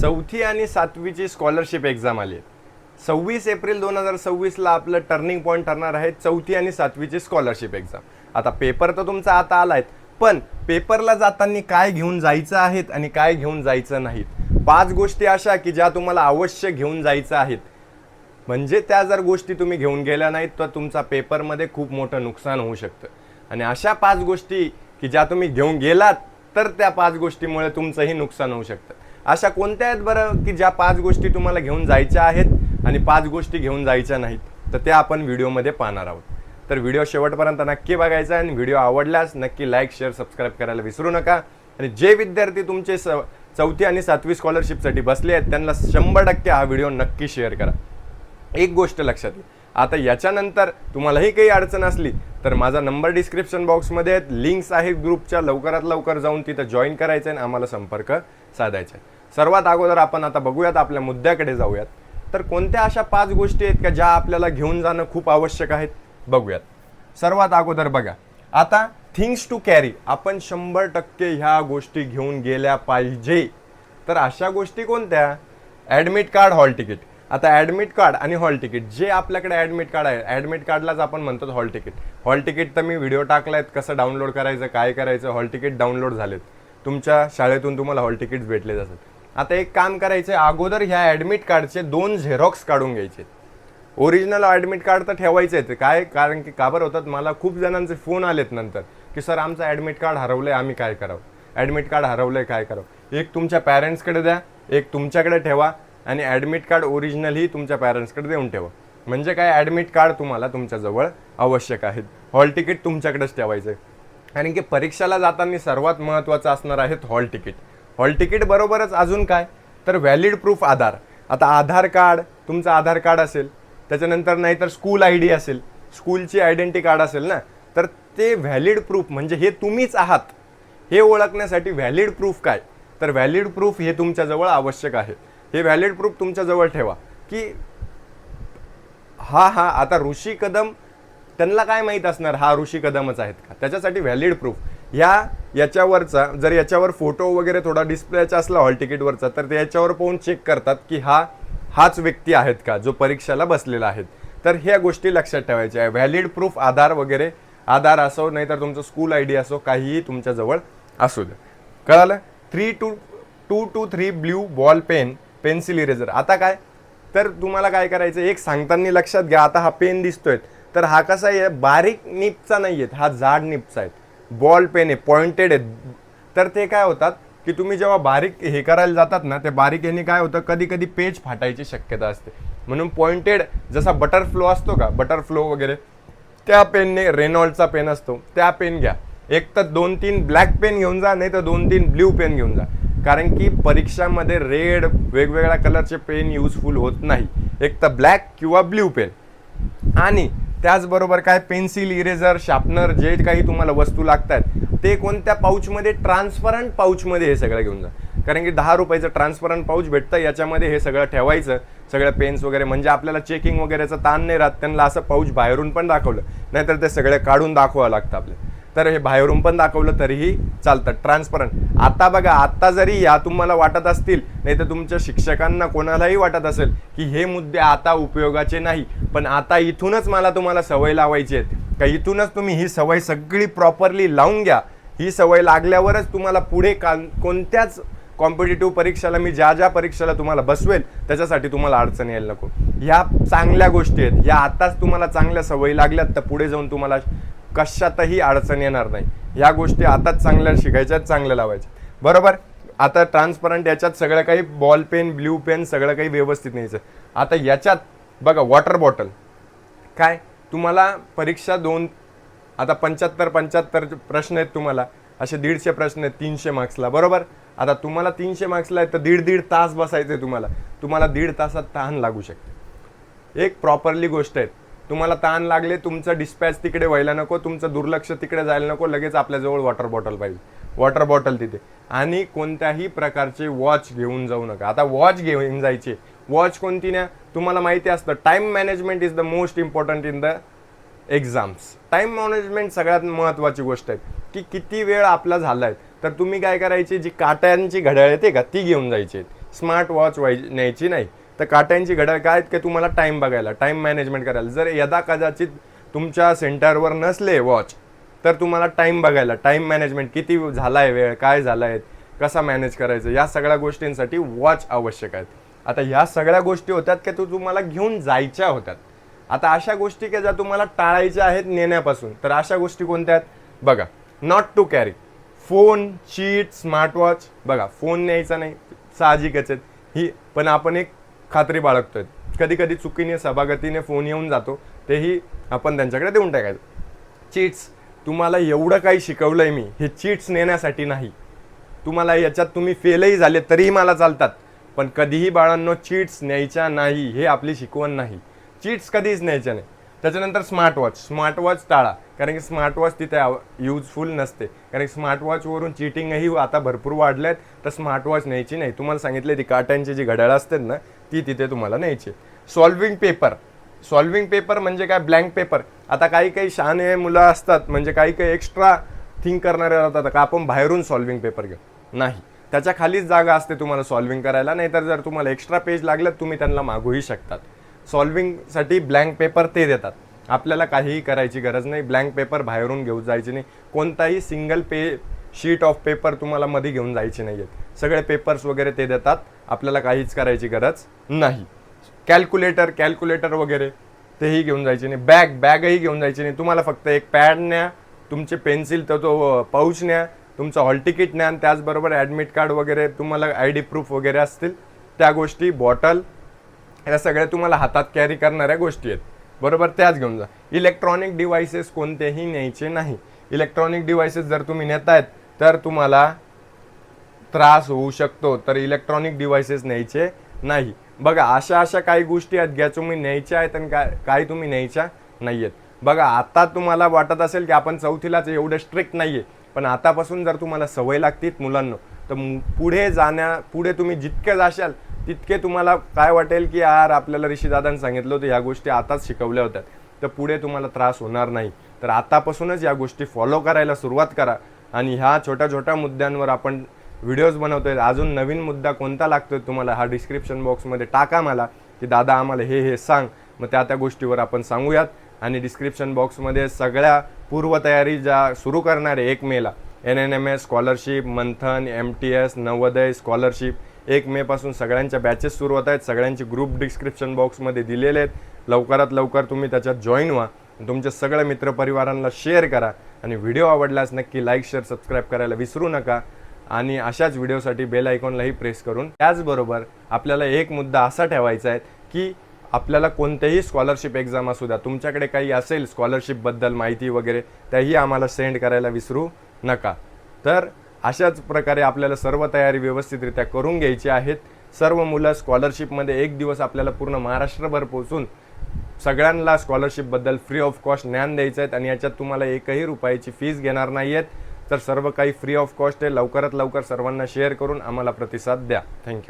चौथी आणि सातवीची scholarship exam आली आहे. 26 एप्रिल 2026ला आपलं टर्निंग पॉईंट ठरणार आहे चौथी आणि सातवीची स्कॉलरशिप एक्झाम. आता पेपर तर तुमचा आता आलाय, पण पेपरला जाताना काय घेऊन जायचं आहेत आणि काय घेऊन जायचं नाहीत, 5 गोष्टी अशा की ज्या तुम्हाला अवश्य घेऊन जायचं आहेत. म्हणजे त्या जर गोष्टी तुम्ही घेऊन गेल्या नाहीत तर तुमचा पेपरमध्ये खूप मोठं नुकसान होऊ शकतं. आणि अशा 5 गोष्टी की ज्या तुम्ही घेऊन गेलात तर त्या 5 गोष्टीमुळे तुमचंही नुकसान होऊ शकतं. अशा कोणत्या आहेत बरं की ज्या 5 गोष्टी तुम्हाला घेऊन जायच्या आहेत आणि 5 गोष्टी घेऊन जायच्या नाहीत, तर त्या आपण व्हिडिओमध्ये पाहणार आहोत. तर व्हिडिओ शेवटपर्यंत नक्की बघायचा आणि व्हिडिओ आवडल्यास नक्की लाईक शेअर सबस्क्राईब करायला विसरू नका. आणि जे विद्यार्थी तुमचे चौथी आणि सातवी स्कॉलरशिपसाठी बसले आहेत त्यांना 100% हा व्हिडिओ नक्की शेअर करा. एक गोष्ट लक्षात घ्या, आता याच्यानंतर तुम्हालाही काही अडचण असली तर माझा नंबर डिस्क्रिप्शन बॉक्समध्ये आहेत, लिंक्स आहेत ग्रुपच्या, लवकरात लवकर जाऊन तिथं जॉईन करायचं आणि आम्हाला संपर्क साधायचा आहे. सर्वात अगोदर आपण आता बघूयात, आपल्या मुद्द्याकडे जाऊयात. तर कोणत्या अशा 5 गोष्टी आहेत का ज्या आपल्याला घेऊन जाणं खूप आवश्यक आहेत बघूयात. सर्वात अगोदर बघा, आता थिंग्स टू कॅरी, आपण 100% ह्या गोष्टी घेऊन गेल्या पाहिजे. तर अशा गोष्टी कोणत्या? Admit card, hall ticket. आता ॲडमिट कार्ड आणि हॉल तिकीट, जे आपल्याकडे ॲडमिट कार्ड आहे, ॲडमिट कार्डलाच आपण म्हणतो हॉल तिकीट. हॉल तिकीट तर मी व्हिडिओ टाकलायत कसं डाउनलोड करायचं, काय करायचं. हॉल तिकीट डाउनलोड झालेत, तुमच्या शाळेतून तुम्हाला हॉल तिकीट भेटले जातात. आता एक काम करायचं, अगोदर ह्या ॲडमिट कार्डचे 2 झेरॉक्स काढून घ्यायचे. ओरिजिनल ॲडमिट कार्ड तर ठेवायचे आहेत. काय कारण की काबर होतात, मला खूप जणांचे फोन आलेत नंतर की सर आमचं ॲडमिट कार्ड हरवलं आहे, आम्ही काय करावं, ॲडमिट कार्ड हरवलं आहे, काय करावं. एक तुमच्या पॅरेंट्सकडे द्या, एक तुमच्याकडे ठेवा आणि ॲडमिट कार्ड ओरिजिनलही तुमच्या पॅरेंट्सकडे देऊन ठेवा. म्हणजे काय, ॲडमिट कार्ड तुम्हाला तुमच्याजवळ आवश्यक आहे. हॉल तिकीट तुमच्याकडेच ठेवायचं आहे. कारण की परीक्षेला जाताना सर्वात महत्त्वाचं असणार आहे हॉल तिकीट. हॉल तिकीट बरोबरच अजून काय, तर व्हॅलिड प्रूफ आधार. आता आधार कार्ड, तुमचं आधार कार्ड असेल, त्याच्यानंतर नाहीतर स्कूल आय डी असेल, स्कूलची आयडेंटिटी कार्ड असेल ना, तर ते व्हॅलिड प्रूफ म्हणजे हे तुम्हीच आहात हे ओळखण्यासाठी व्हॅलिड प्रूफ काय, तर व्हॅलिड प्रूफ हे तुमच्याजवळ आवश्यक आहे. हे व्हॅलिड प्रूफ तुमच्याजवळ ठेवा की आता ऋषी कदम, त्यांना काय माहीत असणार हा ऋषी कदमच आहेत का, त्याच्यासाठी व्हॅलिड प्रूफ. याच्यावरचा जर याच्यावर फोटो वगैरे थोडा डिस्प्लेचा असला हॉल तिकीटवरचा, तर ते याच्यावर पाहून चेक करतात की हाच व्यक्ती आहेत का जो परीक्षेला बसलेला आहे. तर ह्या गोष्टी लक्षात ठेवायच्या आहे. व्हॅलिड प्रूफ आधार वगैरे, आधार असो नाहीतर तुमचं स्कूल आय डी असो, काहीही तुमच्याजवळ असू दे. कळालं? 2 to 3 blue ball pen, pencil eraser. आता काय, तर तुम्हाला काय करायचं, एक सांगताना लक्षात घ्या. आता हा पेन दिसतोय, तर हा कसा आहे, बारीक निपचा नाही आहेत, हा जाड निपचा आहे. बॉल पेन आहे, पॉइंटेड आहेत. तर ते काय होतात की तुम्ही जेव्हा बारीक हे करायला जातात ना, ते बारीक याने काय होतं, कधी कधी पेज फाटायची शक्यता असते. म्हणून पॉइंटेड, जसा बटरफ्लो असतो का, बटरफ्लो वगैरे, त्या पेनने, रेनॉल्डचा पेन असतो त्या पेन घ्या. एक तर 2-3 ब्लॅक पेन घेऊन जा, नाही तर 2-3 ब्ल्यू पेन घेऊन जा. कारण की परीक्षामध्ये रेड, वेगवेगळ्या कलरचे पेन यूजफुल होत नाही. एक तर ब्लॅक किंवा ब्ल्यू पेन. आणि त्याचबरोबर काय, पेन्सिल, इरेझर, शार्पनर, जे काही तुम्हाला वस्तू लागतात ते कोणत्या पाऊचमध्ये, ट्रान्सपरंट पाऊचमध्ये हे सगळं घेऊन जा. कारण की 10 रुपयाचं ट्रान्सपरंट पाऊच भेटतं, याच्यामध्ये हे सगळं ठेवायचं, सगळं पेन्स वगैरे. म्हणजे आपल्याला चेकिंग वगैरेचा ताण नाही राहत. त्यांना असं पाऊच बाहेरून पण दाखवलं, नाहीतर ते सगळे काढून दाखवावं लागतं आपल्याला. तर हे बाहेरून पण दाखवलं तरीही चालतं, ट्रान्सपरंट. आता बघा, आता जरी या तुम्हाला वाटत असतील, नाही तर तुमच्या शिक्षकांना कोणालाही वाटत असेल की हे मुद्दे आता उपयोगाचे नाही, पण आता इथूनच मला तुम्हाला सवय लावायची आहे का, इथूनच तुम्ही ही सवय सगळी प्रॉपरली लावून घ्या. ही सवय लागल्यावरच तुम्हाला पुढे कोणत्याच कॉम्पिटिटिव्ह परीक्षेला, मी ज्या परीक्षेला तुम्हाला बसवेल त्याच्यासाठी तुम्हाला अडचण यायला नको. ह्या चांगल्या गोष्टी आहेत, ह्या आताच तुम्हाला चांगल्या सवयी लागल्यात तर पुढे जाऊन तुम्हाला कशातही अडचण येणार नाही. ह्या गोष्टी आताच चांगल्या शिकायच्यात, चांगल्या लावायच्या, बरोबर. आता ट्रान्सपरंट, याच्यात सगळं काही, बॉल पेन, ब्ल्यू पेन, सगळं काही व्यवस्थित न्यायचं. आता याच्यात बघा, वॉटर बॉटल. काय तुम्हाला परीक्षा आता 75 प्रश्न आहेत तुम्हाला, असे 150 प्रश्न आहेत 300 मार्क्सला, बरोबर. आता तुम्हाला 300 मार्क्सला आहेत तर 1.5 तास बसायचं आहे तुम्हाला 1.5 तासात तहान लागू शकते. एक प्रॉपरली गोष्ट आहे, तुम्हाला ताण लागले, तुमचं डिस्पॅच तिकडे व्हायला नको, तुमचं दुर्लक्ष तिकडे जायला नको, लगेच आपल्याजवळ वॉटर बॉटल पाहिजे. वॉटर बॉटल तिथे. आणि कोणत्याही प्रकारचे वॉच घेऊन जाऊ नका. आता वॉच घेऊन जायचे, वॉच कोणती ना, तुम्हाला माहिती असतं time management is the most important in the exams. Time management सगळ्यात महत्त्वाची गोष्ट आहे की किती वेळ आपला झाला आहे. तर तुम्ही काय करायचे, जी काट्यांची घड्याळ येते का ती घेऊन जायची. स्मार्ट वॉच न्यायची नाही. तर काट्यांची घड्याळ काय आहेत की तुम्हाला टाईम बघायला, टाईम मॅनेजमेंट करायला. जर यदा कदाचित तुमच्या सेंटरवर नसले वॉच, तर तुम्हाला टाईम बघायला, टाईम मॅनेजमेंट किती झाला आहे वेळ, काय झाला आहे, कसा मॅनेज करायचं, या सगळ्या गोष्टींसाठी वॉच आवश्यक आहेत. आता ह्या सगळ्या गोष्टी होत्यात की तुम्हाला घेऊन जायच्या होत्यात. आता अशा गोष्टी की ज्या तुम्हाला टाळायच्या आहेत नेण्यापासून, तर अशा गोष्टी कोणत्या आहेत बघा. Not to carry phone, cheat, smartwatch. बघा, फोन न्यायचा नाही, साहजिकच आहेत ही, पण आपण एक खात्री बाळगतोय. कधी कधी चुकीने सभागतीने फोन येऊन जातो, तेही आपण त्यांच्याकडे देऊन टाकायचं. चीट्स, तुम्हाला एवढं काही शिकवलंय मी, हे चीट्स नेण्यासाठी नाही. तुम्हाला याच्यात तुम्ही फेलही झाले तरीही मला चालतात, पण कधीही बाळांनो चीट्स न्यायच्या नाही, हे आपली शिकवण नाही. चीट्स कधीच न्यायच्या नाही. त्याच्यानंतर स्मार्टवॉच टाळा, कारण की स्मार्टवॉच तिथे युजफुल नसते. कारण की स्मार्टवॉचवरून चिटिंगही आता भरपूर वाढल्यात, तर स्मार्टवॉच न्यायची नाही. तुम्हाला सांगितले ती काट्यांची जी घड्याळ असतात ना, ती तिथे तुम्हाला न्यायची. सॉल्विंग पेपर म्हणजे काय, ब्लँक पेपर. आता काही शहाणे मुलं असतात, म्हणजे काही एक्स्ट्रा थिंक करणारे राहतात का आपण बाहेरून सॉल्विंग पेपर घेऊ, नाही, त्याच्या खालीच जागा असते तुम्हाला सॉल्विंग करायला. नाहीतर जर तुम्हाला एक्स्ट्रा पेज लागलं तुम्ही त्यांना मागूही शकतात. सॉल्विंगसाठी ब्लँक पेपर ते देतात, आपल्याला काहीही करायची गरज नाही. ब्लँक पेपर बाहेरून घेऊन जायची नाही. कोणताही सिंगल शीट ऑफ पेपर तुम्हाला मध्ये घेऊन जायची नाही आहेत. सगळे पेपर्स वगैरे ते देतात, आपल्याला काहीच करायची गरज नाही. कॅल्क्युलेटर वगैरे तेही घेऊन जायचे नाही. बॅगही घेऊन जायची नाही. तुम्हाला फक्त एक पॅड न्या, तुमचे पेन्सिल, तो पाऊच न्या, तुमचं हॉल तिकीट न्या, आणि त्याचबरोबर ॲडमिट कार्ड वगैरे, तुम्हाला ID प्रूफ वगैरे असतील त्या गोष्टी, बॉटल, या सगळ्या तुम्हाला हातात कॅरी करणाऱ्या गोष्टी आहेत, बरोबर, त्याच घेऊन जा. इलेक्ट्रॉनिक डिव्हायसेस कोणतेही न्यायचे नाही. इलेक्ट्रॉनिक डिव्हायसेस जर तुम्ही नेतायत तर तुम्हाला त्रास होऊ शकतो, तर इलेक्ट्रॉनिक डिव्हायसेस न्यायचे नाही. बघा, अशा काही गोष्टी आहेत ज्या तुम्ही न्यायच्या आहेत आणि काही तुम्ही न्यायच्या नाही आहेत. बघा, आता तुम्हाला वाटत असेल की आपण चौथीलाच एवढे स्ट्रिक्ट नाही आहे, पण आतापासून जर तुम्हाला सवय लागतील मुलांना, तर पुढे तुम्ही जितके जाशाल तितके तुम्हाला काय वाटेल की यार आपल्याला ऋषीदादांनी सांगितलं होतं, ह्या गोष्टी आताच शिकवल्या होत्या, तर पुढे तुम्हाला त्रास होणार नाही. तर आतापासूनच या गोष्टी फॉलो करायला सुरुवात करा. आणि ह्या छोट्या मुद्द्यांवर आपण व्हिडिओज बनवतोय. अजून नवीन मुद्दा कोणता लागतोय तुम्हाला, हा डिस्क्रिप्शन बॉक्समध्ये टाका मला, की दादा आम्हाला हे सांग, मग त्या गोष्टीवर आपण सांगूयात. आणि डिस्क्रिप्शन बॉक्समध्ये सगळ्या पूर्वतयारी ज्या सुरू करणारे 1 मेला NNMS स्कॉलरशिप, मंथन, MTS, नवोदय स्कॉलरशिप, 1 मेपासून सगळ्यांच्या बॅचेस सुरू होत आहेत. सगळ्यांचे ग्रुप डिस्क्रिप्शन बॉक्समध्ये दिलेले आहेत. लवकरात लवकर तुम्ही त्याच्यात जॉईन व्हा. तुमच्या सगळ्या मित्रपरिवारांना शेअर करा. आणि व्हिडिओ आवडल्यास नक्की लाईक, शेअर, सबस्क्राईब करायला विसरू नका. आणि अशाच व्हिडिओसाठी बेल आयकॉनलाही प्रेस करून. त्याचबरोबर आपल्याला एक मुद्दा असा ठेवायचा आहे की आपल्याला कोणतेही स्कॉलरशिप एक्झाम असू द्या, तुमच्याकडे काही असेल स्कॉलरशिपबद्दल माहिती वगैरे, त्याही आम्हाला सेंड करायला विसरू नका. तर अशाच प्रकारे आपल्याला सर्व तयारी व्यवस्थितरित्या करून घ्यायची आहेत. सर्व मुलं स्कॉलरशिपमध्ये एक दिवस आपल्याला पूर्ण महाराष्ट्रभर पोहोचून सगळ्यांना स्कॉलरशिपबद्दल फ्री ऑफ कॉस्ट ज्ञान द्यायचं आहे. आणि याच्यात तुम्हाला 1ही रुपयाची फीस घेणार नाही आहेत. तर सर्व काही फ्री ऑफ कॉस्ट आहे. लवकरात लवकर सर्वांना शेअर करून आम्हाला प्रतिसाद द्या. थँक्यू.